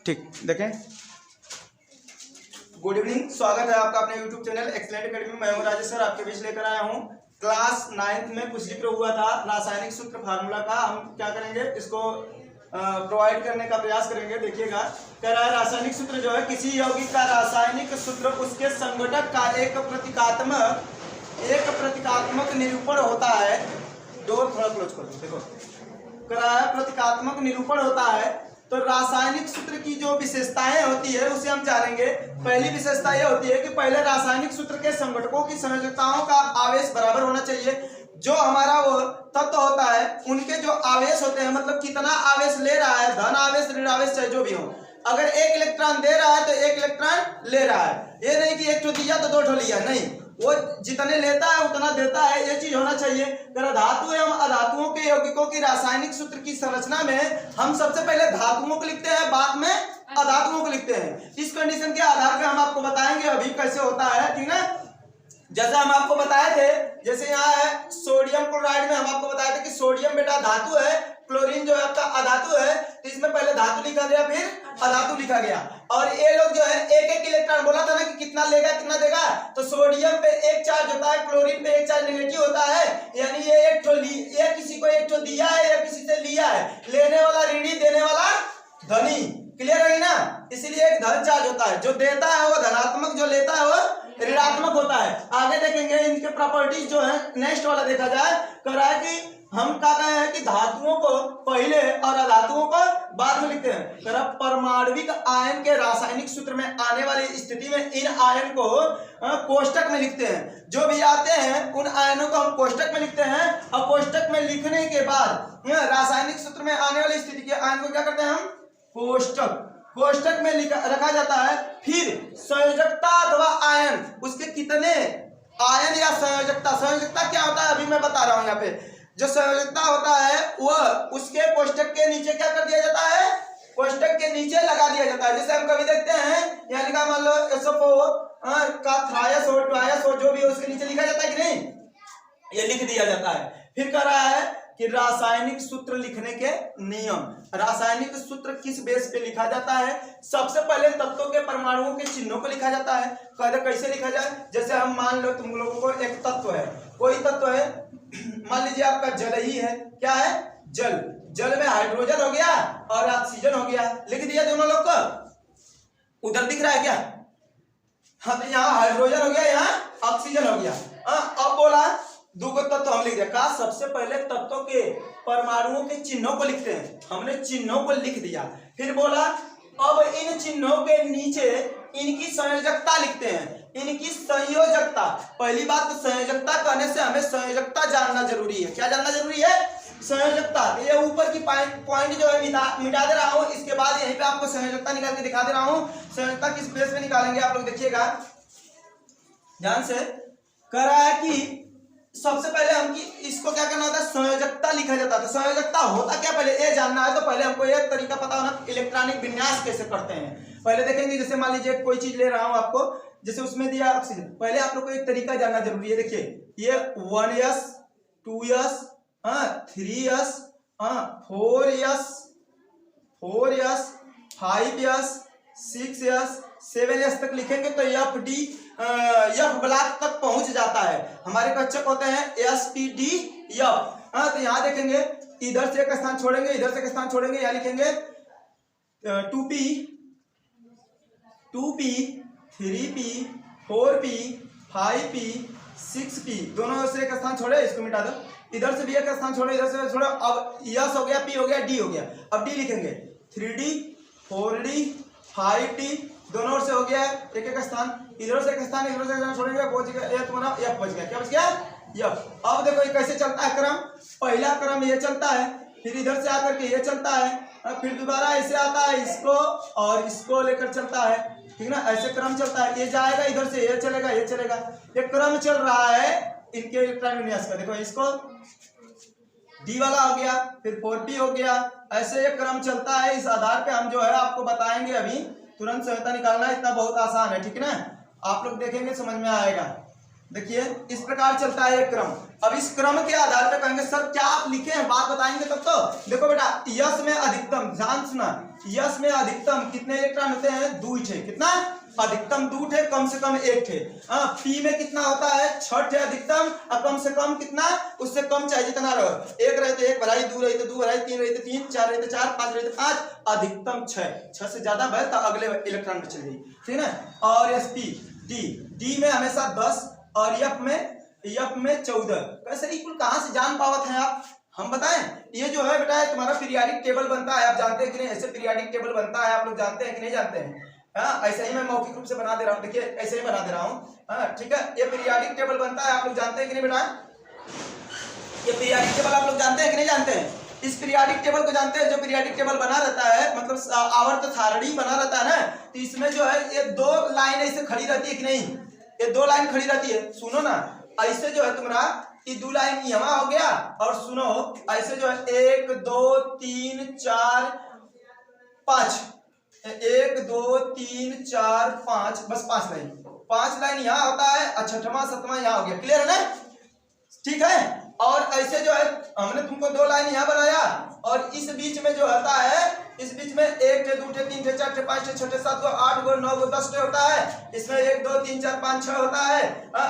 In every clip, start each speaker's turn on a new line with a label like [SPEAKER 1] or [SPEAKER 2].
[SPEAKER 1] ठीक, देखें। Good evening, स्वागत है आपका अपने यूट्यूब चैनल एक्सीलेंट एकेडमी। मैं हूं राजेश सर, आपके बीच लेकर आया हूं क्लास 9th में कुछ जिक्र हुआ था रासायनिक सूत्र फार्मूला का। हम क्या करेंगे, इसको प्रोवाइड करने का प्रयास करेंगे। देखिएगा, कह रहा है रासायनिक सूत्र जो है किसी यौगिक का रासायनिक सूत्र उसके संघटक का एक प्रतीकात्मक निरूपण होता है। डोर थोड़ा क्लोज कर दो। देखो, कह रहा है प्रतीकात्मक निरूपण होता है। तो रासायनिक सूत्र की जो विशेषताएं होती है उसे हम जानेंगे। पहली विशेषता यह होती है कि पहले रासायनिक सूत्र के संघटकों की संयोजकताओं का आवेश बराबर होना चाहिए। जो हमारा वो तत्व होता है उनके जो आवेश होते हैं, मतलब कितना आवेश ले रहा है, धन आवेश ऋण आवेश चाहे जो भी हो, अगर एक इलेक्ट्रॉन दे रहा है तो एक इलेक्ट्रॉन ले रहा है। ये नहीं कि एक ठो दिया तो दो ठो लिया, नहीं, वो जितने लेता है उतना देता है, ये चीज होना चाहिए। धातु एवं अधातुओं के यौगिकों की रासायनिक सूत्र की संरचना में हम सबसे पहले धातुओं को लिखते हैं, बाद में अधातुओं को लिखते हैं। इस कंडीशन के आधार पर हम आपको बताएंगे अभी कैसे होता है, ठीक ना। जैसा हम आपको बताए थे, जैसे यहाँ है सोडियम क्लोराइड में हम आपको बताए थे कि सोडियम बेटा धातु है, क्लोरीन जो है आपका अधातु है। तो इसमें पहले धातु लिखा गया, फिर अधातु लिखा गया। और ये लोग जो है एक एक इलेक्ट्रॉन बोला था ना कि कितना लेगा कितना देगा। तो सोडियम पे एक चार्ज होता है, क्लोरीन पे एक चार्ज नेगेटिव होता है, यानी ये एक ठो ये किसी को एक ठो दिया है या किसी से लिया है। लेने वाला ऋणी, देने वाला धनी, क्लियर है ना। इसीलिए एक धन चार्ज होता है, जो देता है वो धनात्मक, जो लेता है वो ऋणात्मक होता है। आगे देखेंगे इनके प्रॉपर्टीज जो है, नेक्स्ट वाला देखा जाए। कह रहा है कि हम क्या कहे हैं कि धातुओं को पहले और अधातुओं को बाद में लिखते हैं। कह रहा परमाणविक आयन के रासायनिक सूत्र में आने वाली स्थिति में इन आयन को कोष्टक में लिखते हैं। जो भी आते हैं उन आयनों को हम कोष्टक में लिखते हैं, और कोष्टक में लिखने के बाद रासायनिक सूत्र में आने वाली स्थिति के आयन को क्या करते हैं हम, कोष्टक में रखा जाता है। फिर संयोजकता अथवा आयन, उसके कितने आयन या संयोजकता क्या होता है अभी मैं बता रहा हूं। यहाँ पे जो संयोजकता होता है वह उसके कोष्टक के नीचे क्या कर दिया जाता है, कोष्टक के नीचे लगा दिया जाता है। जैसे हम कभी देखते हैं यहाँ लिखा, मान लो SO4 का थ्रायस हो, ट्रायस हो, जो भी हो उसके नीचे लिखा जाता है कि नहीं, ये लिख दिया जाता है। फिर कह रहा है कि रासायनिक सूत्र लिखने के नियम। रासायनिक सूत्र किस बेस पे लिखा जाता है? सबसे पहले तत्वों के परमाणुओं के चिन्हों को लिखा जाता है। कैसे लिखा जाए, जैसे हम मान लो तुम लोगों को एक तत्व है, कोई तत्व है, मान लीजिए आपका जल ही है। क्या है? जल। जल में हाइड्रोजन हो गया और ऑक्सीजन हो गया, लिख दिया दोनों लोग को। उधर दिख रहा है क्या? हाँ, तो यहाँ हाइड्रोजन हो गया, यहाँ ऑक्सीजन हो गया। अब बोला दो तत्व हम लिख दिया। कहा सबसे पहले तत्वों के परमाणुओं के चिन्हों को लिखते हैं, हमने चिन्हों को लिख दिया। फिर बोला अब इन चिन्हों के नीचे इनकी संयोजकता लिखते हैं, इनकी संयोजकता। पहली बात तो संयोजकता कहने से हमें संयोजकता जानना जरूरी है। क्या जानना जरूरी है? संयोजकता। ये ऊपर की पॉइंट जो है मिटा दे रहा हूं, इसके बाद यहीं पे आपको संयोजकता निकाल के दिखा दे रहा हूं। संयोजकता किस बेस पे निकालेंगे आप लोग देखिएगा ध्यान से। कह रहा है कि सबसे पहले हम इसको क्या करना होता है, संयोजकता लिखा जाता है। संयोजकता होता क्या, पहले ये जानना है। तो पहले हमको एक तरीका पता होना, इलेक्ट्रॉनिक विन्यास कैसे करते हैं पहले देखेंगे। जैसे मान लीजिए कोई चीज ले रहा हूं आपको, जैसे उसमें दिया ऑक्सीजन, पहले आप लोग को एक तरीका जानना जरूरी है। देखिए ये 1s 2s 3s 4s 5s 6s 7s तक लिखेंगे तो एफ ब्लॉक तक पहुंच जाता है। हमारे कक्षक होते हैं SPDF। तो यहाँ देखेंगे इधर से एक स्थान छोड़ेंगे, इधर से एक स्थान छोड़ेंगे, यहाँ लिखेंगे 2p 3p 4p 5p 6p, दोनों से एक स्थान छोड़े, इसको मिटा दो। इधर से भी एक स्थान छोड़े, इधर से छोड़ो। अब S हो गया, P हो गया, D हो गया। अब D लिखेंगे 3D 4D 5D, दोनों ओर से हो गया एक एक स्थान। इधर से एक स्थान, इधर से एक स्थान छोड़ेंगे, पहुंच गया F बच गया। क्या बच गया? F। अब देखो ये कैसे चलता है क्रम। पहला क्रम ये चलता है, फिर इधर से आकर के ये चलता है, फिर दोबारा ऐसे आता है, इसको और इसको लेकर चलता है, ठीक ना। ऐसे क्रम चलता है, ये जाएगा इधर से, ये चलेगा, ये चलेगा, ये क्रम चल रहा है इनके इलेक्ट्रॉन विन्यास का। देखो इसको D वाला हो गया, फिर 4p हो गया, ऐसे ये क्रम चलता है। इस आधार पे हम जो है आपको बताएंगे अभी। तुरंत संयोजकता निकालना इतना बहुत आसान है, ठीक है ना। आप लोग देखेंगे समझ में आएगा। देखिए इस प्रकार चलता है एक क्रम। अब इस क्रम के आधार पर कहेंगे सर क्या आप लिखे हैं, बात बताएंगे तब तो। देखो बेटा यस में अधिकतम, ध्यान सुना, यस में अधिकतम कितने इलेक्ट्रॉन होते हैं, 2 थे। कितना अधिकतम 2 थे, कम से कम 1 थे। पी में कितना होता है, 6 थे अधिकतम, और कम से कम कितना, उससे कम चाहिए जितना रहो, 1 रहे तो 1 भराई, 2 रहे तो 2 भराई, 3 रहे तो 3, 4 रहे तो 4, 5 रहे तो 5, अधिकतम 6 से ज्यादा बढ़ तो अगले इलेक्ट्रॉन में चल गई, ठीक है। और एस पी डी में हमेशा 10 और एफ में 14। कैसे इक्वल कहाँ से जान पावत हैं आप, हम बताएं। ये जो है बेटा तुम्हारा पीरियाडिक टेबल बनता है, आप जानते हैं कि नहीं, ऐसे पीरियाडिक टेबल बनता है, आप लोग जानते हैं कि नहीं जानते हैं। हाँ ऐसे ही मैं मौखिक रूप से बना दे रहा हूँ, देखिए ऐसे ही बना दे रहा हूँ। हाँ ठीक है, ये पीरियाडिक टेबल बनता है, आप लोग जानते हैं कि नहीं बेटा, ये पीरियाडिक टेबल आप लोग जानते हैं कि नहीं जानते हैं। इस पीरियाडिक टेबल को जानते हैं, जो पीरियाडिक टेबल बना रहता है, मतलब आवर्त सारणी बना रहता है ना, तो इसमें जो है ये 2 लाइन ऐसे खड़ी रहती है कि नहीं, ये 2 लाइन खड़ी रहती है। सुनो ना, ऐसे जो है तुम्हारा ये 2 लाइन यहाँ हो गया, और सुनो ऐसे जो है 1 2 3 4 5, 1 2 3 4 5, बस 5 लाइन यहाँ होता है, और 6वां 7वां यहाँ हो गया। क्लियर है ना, ठीक है। और ऐसे जो है हमने तुमको 2 लाइन यहाँ बनाया, और इस बीच में जो होता है, इस बीच में 1 2 3 4 5 6 7 8 9 10 होता है, इसमें 1 2 3 4 5 6 होता है।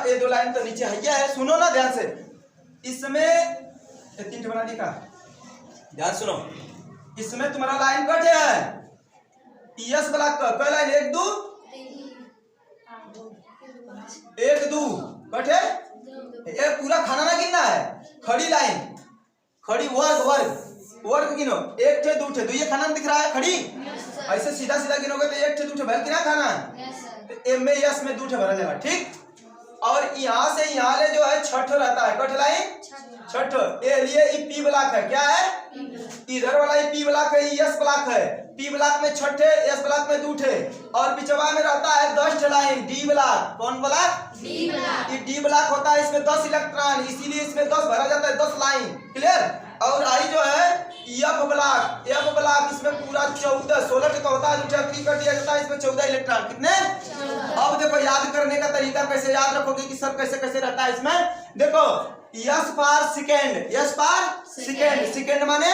[SPEAKER 1] ये 2 लाइन तो नीचे है। सुनो ना ध्यान से, इसमें 3 बना दी का, ध्यान सुनो, इसमें तुम्हारा लाइन कट है यस ब्लॉक का, कई लाइन 1 2 कट है, ये पूरा खाना ना गिनना है, खड़ी लाइन, खड़ी वर्ग गिनो, 1 थे 2 थे, 2 ये खाना दिख रहा है खड़ी, ऐसे सीधा गिनोगे तो 1 थे 2 थे भर किना खाना है, तो एम में यस में 2 थे भरा जाएगा, ठीक। और यहाँ से यहाँ ले जो है 6 रहता है, कट लाइन 6, ये लिए पी ब्लॉक है, क्या है, इधर वाला पी ब्लॉक है, यस ब्लॉक है, पी ब्लॉक में 6 थे, एस ब्लॉक में 2 थे, और पिछवा में रहता है 10 लाइन, डी ब्लॉक, कौन ब्लॉक, डी ब्लॉक, ये डी ब्लॉक होता है, इसमें 10 इलेक्ट्रॉन, इसीलिए इसमें 10 भरा जाता है, 10 लाइन। क्लियर। और आई जो है एफ ब्लॉक, इसमें पूरा 14 16 का होता है, कट दिया जाता है, इसमें 14 इलेक्ट्रॉन, कितने। अब देखो याद करने का तरीका कैसे याद रखोगे कि सर कैसे कैसे रहता है इसमें, देखो यस पार सेकेंड, सेकेंड माने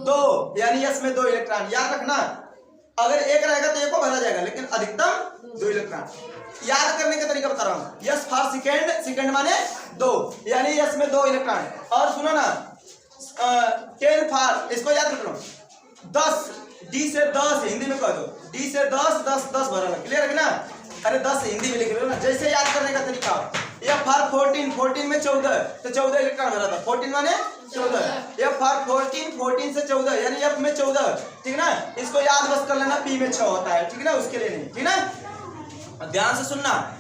[SPEAKER 1] 2, यानी यस में 2 इलेक्ट्रॉन, याद रखना। अगर 1 रहेगा तो 1 को भरा जाएगा, लेकिन अधिकतम 2 इलेक्ट्रॉन। याद करने का तरीका बता रहा हूँ, यस फार सेकेंड माने 2, यानी यस में 2 इलेक्ट्रॉन। और सुनो ना 10 फार, इसको याद रख लो, 10 डी से 10 हिंदी में कह दो, डी से 10 भरा है। क्लियर है ना, अरे 10 हिंदी में लिख लो ना, जैसे याद करने का तरीका। एफ फार 14 में 14, तो 14 इलेक्ट्रॉन भरा था, 14 माने 14, एफ फार 14 से 14, यानी एफ में 14, ठीक ना। इसको याद बस कर लेना, पी में 6 होता है, ठीक ना, उसके लिए नहीं, ठीक ना। ध्यान से सुनना,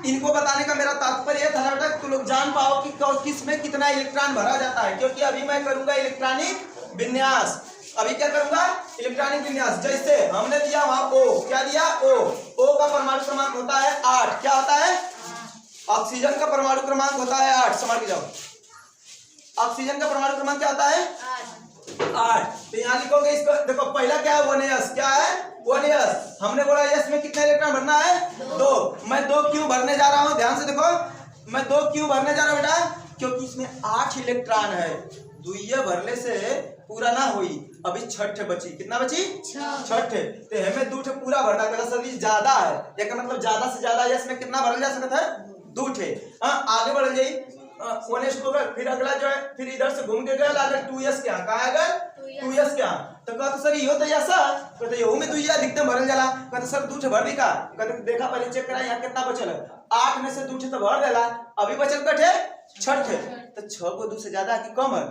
[SPEAKER 1] इनको बताने का मेरा तात्पर्य था बेटा तुम लोग जान पाओ कि किस में कितना इलेक्ट्रॉन भरा जाता है, क्योंकि अभी मैं करूंगा इलेक्ट्रॉनिक विन्यास। अभी क्या करूंगा, इलेक्ट्रॉनिक विन्यास। जैसे हमने दिया वहां ओ, क्या दिया, ओ का परमाणु क्रमांक होता है 8, क्या होता है, ऑक्सीजन का परमाणु क्रमांक होता है 8, समझ के जाओ, ऑक्सीजन का परमाणु क्रमांक क्या होता है 8। तो यहाँ लिखोगे इसको, देखो पहला क्या है 1s, क्या है 1s, हमने बोला यस में कितने इलेक्ट्रॉन भरना है 2, मैं 2 क्यों भरने जा रहा हूँ, ध्यान से देखो, मैं 2 क्यों भरने जा रहा हूँ बेटा, क्योंकि इसमें 8 इलेक्ट्रॉन है, 2 भरने से पूरा ना हुई, अभी 6 बची, कितना बची 6, तो हमें 2 पूरा भरना पड़ेगा, सभी ज्यादा है, एक मतलब ज्यादा से ज्यादा यस में कितना भरल जा सकता है 2। आगे बढ़ जाइए, 1s को फिर अगला जो है, फिर इधर से घूम के गया अगर 2s के यहाँ, कहा अगर 2s के यहाँ, तो कहते सर यो तो ऐसा, कहते यो में 2 अधिकतम भरल जाला, कहते सर 2 भर दी का, कहते देखा पहले चेक करा यहाँ कितना बचल है, 8 में से 2 तो भर देला, अभी बचल कटे 6, तो 6 को 2 से ज्यादा कि कम है,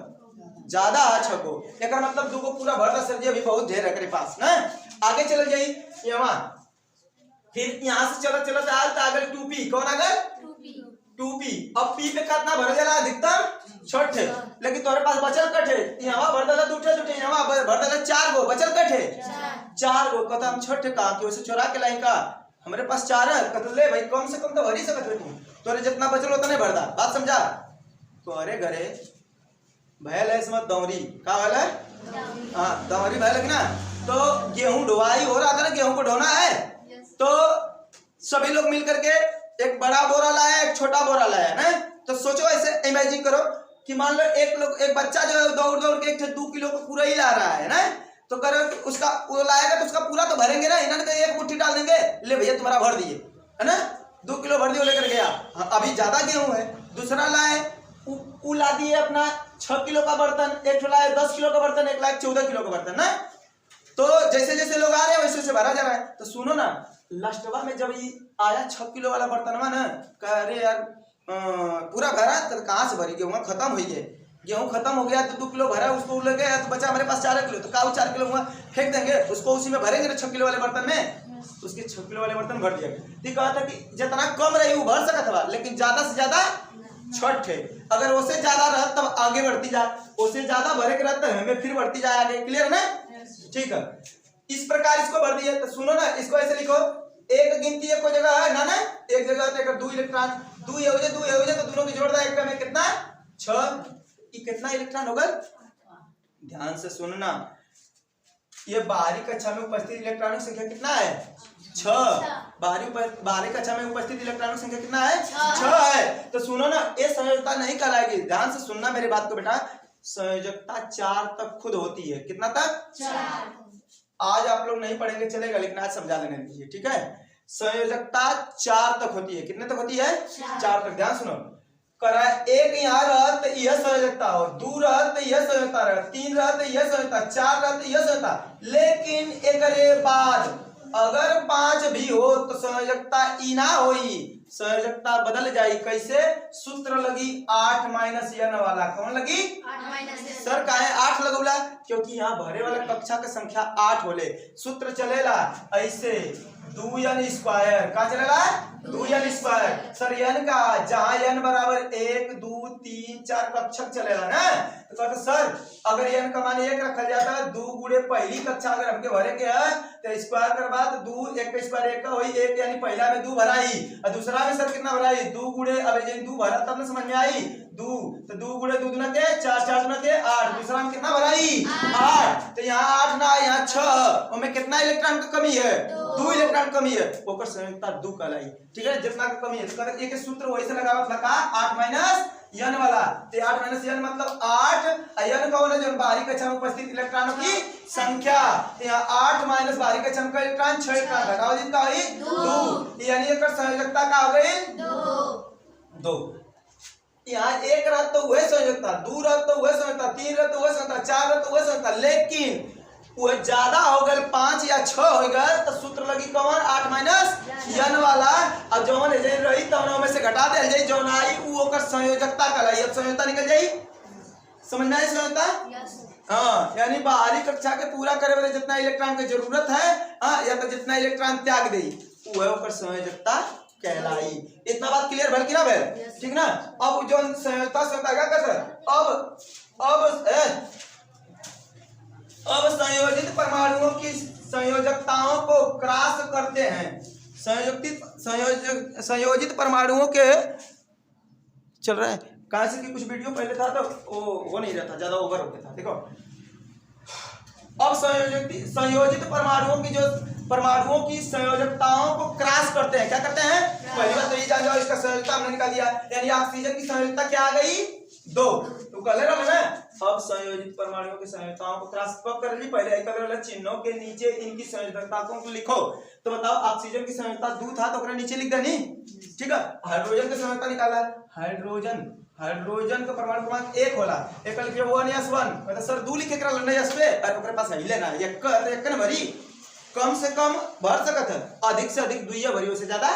[SPEAKER 1] ज्यादा है 6 को, एक मतलब 2 को पूरा भर दा सर जी, अभी बहुत ढेर है पास ना। आगे चल जाइए यहाँ, फिर यहाँ से चलत आगे 2p, कौन आगे 2p, अब p पे कितना भर जाला अधिकतम 6, लेकिन तुम्हारे पास बचल कटे, यहाँ भर देला 2, यहाँ भर देला 4 गो, बचल कटे 4 गो, कहता हम 6 का कि वैसे चोरा के लाई का, हमारे पास 4 है, कहते ले भाई कम से कम तो भर ही सकत है तुम, तोरे जितना बचल उतना भर दा, बात समझा। तो अरे घरे भैल है इसमें दौरी, क्या भैल है, हाँ दौरी भैल है ना, तो गेहूं ढुवाई हो रहा था ना, गेहूं को ढोना है, तो सभी लोग मिल करके एक बड़ा बोरा लाया एक छोटा बोरा लाया ना, तो सोचो ऐसे इमेजिन करो कि मान लो एक बच्चा जो है दौड़ दौड़ के 2 किलो का पूरा ही ला रहा है ना, तो करो उसका वो लाएगा तो उसका पूरा तो भरेंगे ना, इन्होंने तो एक मुट्ठी डाल देंगे, ले भैया तुम्हारा भर दिए है ना, 2 किलो भर दिए लेकर गया। अभी ज्यादा गेहूं है, दूसरा लाए वो ला दिए अपना 6 किलो का बर्तन, एक लाए 10 किलो का बर्तन, एक लाए 14 किलो का बर्तन ना। तो जैसे जैसे लोग आ रहे हैं वैसे वैसे भरा जा रहा है। तो सुनो ना, लास्टवा में जब ये आया 6 किलो वाला बर्तनवा ना, कह अरे यार पूरा भरा, तो कहाँ से भरी, गेहूँ खत्म हुई है, गेहूँ खत्म हो गया तो 2 किलो भरा, उसको ले गया तो बचा हमारे पास 4 किलो, तो का 4 किलो हुआ फेंक देंगे, उसको उसी में भरेंगे ना 6 किलो वाले बर्तन में, उसके 6 किलो वाले बर्तन भर दिया। तो कहा था कि जितना कम रही वो भर सकता था, लेकिन ज्यादा से ज्यादा छठ है, अगर उससे ज्यादा रह तब आगे बढ़ती जा, उससे ज्यादा भरे के रहता है हमें फिर बढ़ती जाए आगे। क्लियर ना? ठीक है, इस प्रकार इसको भर दिए। तो सुनो ना, इसको ऐसे लिखो, एक गिनती एक जगह है ना, एक जगह तो 2 इलेक्ट्रॉन, 2 हो जाए तो दोनों की जोड़ दा, एक में कितना 6, कितना इलेक्ट्रॉन होगा, ध्यान से सुनना, ये बाहरी कक्षा में उपस्थित इलेक्ट्रॉनों की संख्या कितना है 6, बाहरी कक्षा में उपस्थित इलेक्ट्रॉनों की संख्या कितना है 6 है। तो सुनो ना, ये संयोजकता नहीं कहलाएगी, ध्यान से सुनना मेरी बात को बेटा, संयोजकता 4 तक खुद होती है, कितना तक 4। आज आप लोग नहीं पढ़ेंगे चलेगा, लेकिन आज समझा देने दीजिए, ठीक है। संयोजकता 4 तक होती है, कितने तक होती है 4 तक। ध्यान सुनो, करा एक यहाँ रहा तो यह संयोजकता हो, 2 रहा तो यह संयोजकता रहा, 3 रहा तो यह संयोजकता, 4 रहा तो यह संयोजकता, लेकिन एक बाद अगर 5 भी हो तो संयोजकता ई ना होई, संयोजकता बदल जाई। कैसे? सूत्र लगी 8 माइनस n वाला, कौन लगी 8 सर काहे 8 लगौला, क्योंकि यहाँ भरे वाला कक्षा का संख्या 8 होले, सूत्र चलेला ऐसे 2n स्क्वायर, का चलेला 2n स्क्वायर। सर n का जहां n बराबर 1 2 3 4 कक्षक चलेला ना, तो कहते सर अगर n का मान 1 रखा जाता है, 2 गुणे पहली कक्षा अगर हमके भरे के है तो स्क्वायर कर बाद 2 1 का स्क्वायर 1 का होई 1, यानी पहला में 2 भराई और दूसरा में सर कितना भराई 2 गुणे, अब ये 2 भरा तब ना समझ में आई 2, तो 2 गुणे 2 दूना के 4 4 दूना के 8, दूसरा में कितना भराई 8, तो यहाँ 8 ना यहाँ 6, उसमें कितना इलेक्ट्रॉन की कमी है 2 इलेक्ट्रॉन कमी है, ओकर संयोजकता 2 कहलाई, ठीक है। जितना की कमी है तो कहते एक सूत्र वैसे लगावत लगा 8 माइनस n वाला, तो 8 माइनस n मतलब 8, n कौन है जो बाहरी कक्षा में उपस्थित इलेक्ट्रॉनों की संख्या, तो यहाँ 8 माइनस बाहरी कक्षा में इलेक्ट्रॉन 6 इलेक्ट्रॉन घटाओ जिनका हुई 2, यानी एक संयोजकता का हो गई 2। यहाँ 1 रहा तो वह संयोजकता, 2 रहा तो वह संयोजकता, 3 रहा तो वह संयोजकता, 4 रहा तो वह संयोजकता, लेकिन वो ज्यादा हो गए 5 या 6 हो गए तो सूत्र लगी कौन 8 माइनस n वाला, और जौन रही तब में से घटा दे जाई, जौन आई वो ओकर संयोजकता कहलाई। अब संयोजकता निकल जाई, समझ में आई संयोजकता? हाँ, यानी बाहरी कक्षा के पूरा करे वाले जितना इलेक्ट्रॉन की जरूरत है, हाँ, या तो जितना इलेक्ट्रॉन त्याग दे वो है ओकर संयोजकता कहलाई। इतना बात क्लियर भल की ना भैल, ठीक ना। अब जो संयोजकता क्या करता है, अब संयोजित परमाणुओं की संयोजकताओं को क्रॉस करते हैं, संयोजित परमाणुओं के चल रहा है कहां से कि कुछ वीडियो पहले था तो वो नहीं रहता, ज्यादा ओवर हो गया था। देखो अब संयोजित परमाणुओं की संयोजकताओं को क्रॉस करते हैं, क्या करते हैं, पहली बात तो ये जान जाओ, इसका संयोजकता हमने निकाल दिया, यानी ऑक्सीजन की संयोजकता क्या आ गई 2, तो कह ले रहा है। अब संयोजित परमाणुओं की संयोजकताओं को क्रॉस कब कर ली, पहले एक अलग चिन्हों के नीचे इनकी संयोजकताओं को लिखो। तो बताओ ऑक्सीजन की संयोजकता 2 था तो नीचे लिख देनी, ठीक है। हाइड्रोजन की संयोजकता निकाला, हाइड्रोजन का परमाणु क्रमांक 1 होला, एक लिखिए 1s1, मतलब सर 2 लिखे करा लेना s पे, और ओकरे पास हिले ना एक न भरी, कम से कम भर सकत है, अधिक से अधिक 2 भरी, उससे ज्यादा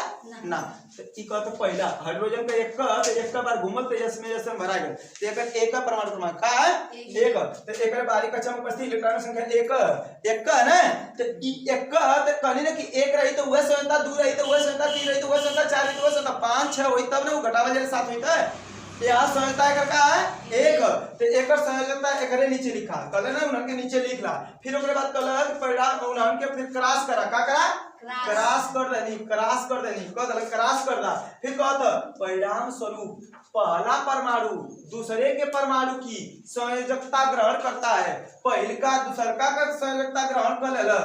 [SPEAKER 1] ना। तो ई का तो पहला हाइड्रोजन का एक का बार घूमल तो इसमें भरा गया, तो एक का परमाणु क्रमांक का है 1, तो एक बाहरी कक्षा में उपस्थित इलेक्ट्रॉन संख्या 1 है ना, तो ई 1 तो कहनी ना कि 1 रही तो वह संयोजकता, 2 रही तो वह संयोजकता, 3 रही तो वह संयोजकता, 4 रही तो वह संयोजकता, 5 6 होई तब ना वो घटावा जरे साथ होता है। यहाँ संयोजकता का है 1, तो एक संयोजकता एकरे नीचे लिखा, कल ना उनके नीचे लिख ला, फिर ओकरे बाद कल परिणाम उनके फिर क्रॉस करा, का करा क्रॉस कर देनी, क्रॉस कर देनी, क्रॉस कर दा। फिर कहता परिणाम स्वरूप पहला परमाणु दूसरे के परमाणु की संयोजकता ग्रहण करता है। पहले का दूसर का संयोजकता ग्रहण कर लेला,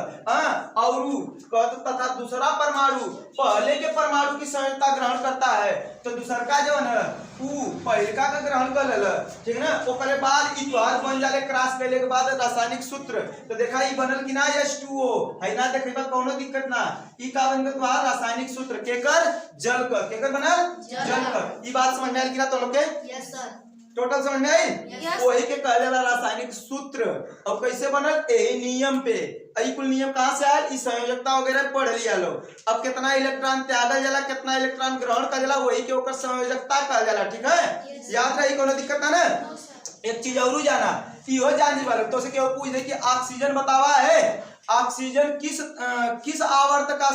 [SPEAKER 1] और कहता तथा दूसरा परमाणु पहले के परमाणु की संयोजकता ग्रहण करता है। तो दूसर का जो है पहले का ग्रहण कर लेला, ठीक है ना। ओकरे बाद ई द्वार बन जाले क्रॉस कैले के बाद रासायनिक सूत्र। तो देखा ई बनल कि ना H2O है ना, देखबा कोनो दिक्कत ना। ई का बनल द्वार रासायनिक सूत्र केकर जल कर, केकर बनल जल कर। ई बात समझ में आइल कि ना तो लोग के?
[SPEAKER 2] Yes sir.
[SPEAKER 1] टोटल समझ में आई? वही के कहले वाला रासायनिक सूत्र। अब कैसे बनल? ए नियम पे। आई कुल नियम कहां से आयल? इस संयोजकता वगैरह पढ़ लिया लो। अब कितना इलेक्ट्रॉन त्यागल जाला, कितना इलेक्ट्रॉन ग्रहण कर जाला, वही के ओकर संयोजकता कहल जाला, ठीक है। याद रही, कोनो दिक्कत ना ना। एक चीज और जाना, इहो जान जी वाले तो से केहू पूछ दे कि ऑक्सीजन बतावा है, ऑक्सीजन किस आवर्त का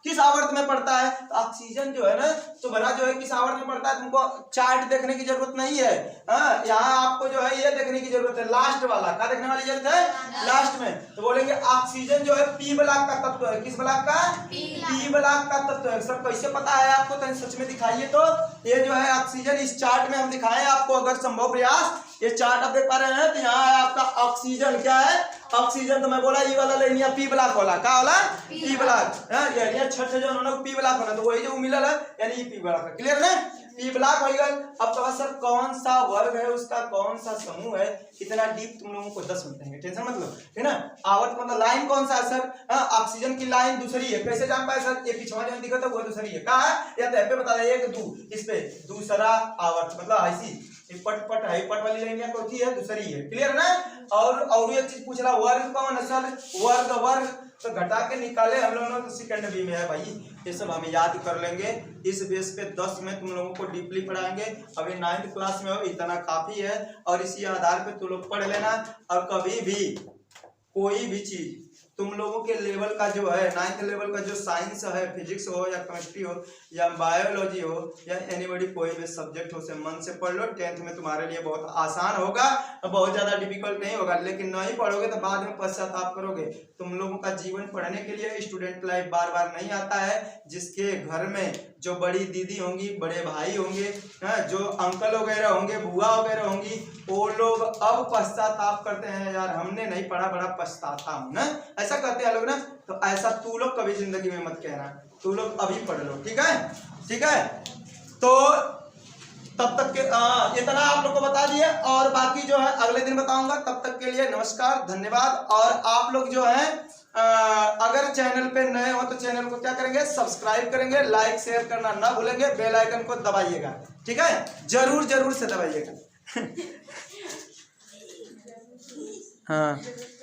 [SPEAKER 1] किस आवर्त में पड़ता है। तो ऑक्सीजन जो है ना तो बड़ा जो है किस आवर्त में पड़ता है, तुमको चार्ट देखने की जरूरत नहीं है। यहाँ आपको जो है ये देखने की जरूरत है, लास्ट वाला का देखने वाली जरूरत है, लास्ट में। तो बोलेंगे ऑक्सीजन जो है पी ब्लॉक का तत्व है। किस ब्लॉक का? पी ब्लॉक का तत्व है। सर कैसे पता है आपको? तो सच में दिखाइए। तो ये जो है ऑक्सीजन इस चार्ट में हम दिखाएं आपको, अगर संभव प्रयास। ये चार्ट आप देख पा रहे हैं, तो यहाँ है आपका ऑक्सीजन। क्या है? ऑक्सीजन। तो मैं बोला ये वाला लेनिया पी ब्लॉक वाला का वाला पी ब्लॉक, यानी छठे जो उन्होंने पी ब्लॉक होना, तो वही जो मिलल है यानी ये पी ब्लॉक है। क्लियर ना? पी ब्लॉक हो गया। अब तो सर कौन सा वर्ग है उसका, कौन सा समूह है, इतना डीप तुम लोगों को 10 मिनट देंगे, टेंशन मत लो, है ना। आवर्त मतलब लाइन कौन सा है सर? ऑक्सीजन की लाइन दूसरी है। कैसे जान पाए सर? ये पिछवा जो दिखा था वो दूसरी है। कहाँ है? या तो पे बता दे, 1 2 इस पे दूसरा आवर्त मतलब ऐसी पट है, पट वाली लाइन या कौन है? दूसरी है। क्लियर ना? और ये चीज पूछ रहा वर्ग कौन है सर? वर्ग तो घटा के निकाले हम लोगों ने, तो सेकंड बी में है भाई। ये सब हमें याद कर लेंगे। इस बेस पे 10 में तुम लोगों को डीपली पढ़ाएंगे। अभी 9th क्लास में हो, इतना काफी है। और इसी आधार पे तुम लोग पढ़ लेना। और कभी भी कोई भी चीज तुम लोगों के लेवल का जो है 9th लेवल का जो साइंस है, फिजिक्स हो या केमिस्ट्री हो या बायोलॉजी हो या एनीबॉडी कोई भी सब्जेक्ट हो, से मन से पढ़ लो। 10th में तुम्हारे लिए बहुत आसान होगा, बहुत ज्यादा डिफिकल्ट नहीं होगा। लेकिन नहीं पढ़ोगे तो बाद में पश्चाताप करोगे। तुम लोगों का जीवन पढ़ने के लिए स्टूडेंट लाइफ बार बार नहीं आता है। जिसके घर में जो बड़ी दीदी होंगी, बड़े भाई होंगे, जो अंकल वगैरह होंगे, बुआ वगैरह होंगी, वो लोग अब पश्चाताप करते हैं, यार हमने नहीं पढ़ा, बड़ा पछताता हूं ना, ऐसा कहते हैं लोग ना। तो ऐसा तू लोग कभी जिंदगी में मत कहना, तू लोग अभी पढ़ लो, ठीक है? ठीक है, तो तब तक के इतना आप लोग को बता दिए, और बाकी जो है अगले दिन बताऊंगा। तब तक के लिए नमस्कार, धन्यवाद। और आप लोग जो है अगर चैनल पे नए हो तो चैनल को क्या करेंगे? सब्सक्राइब करेंगे, लाइक शेयर करना ना भूलेंगे, बेल आइकन को दबाइएगा, ठीक है? जरूर से दबाइएगा। हाँ।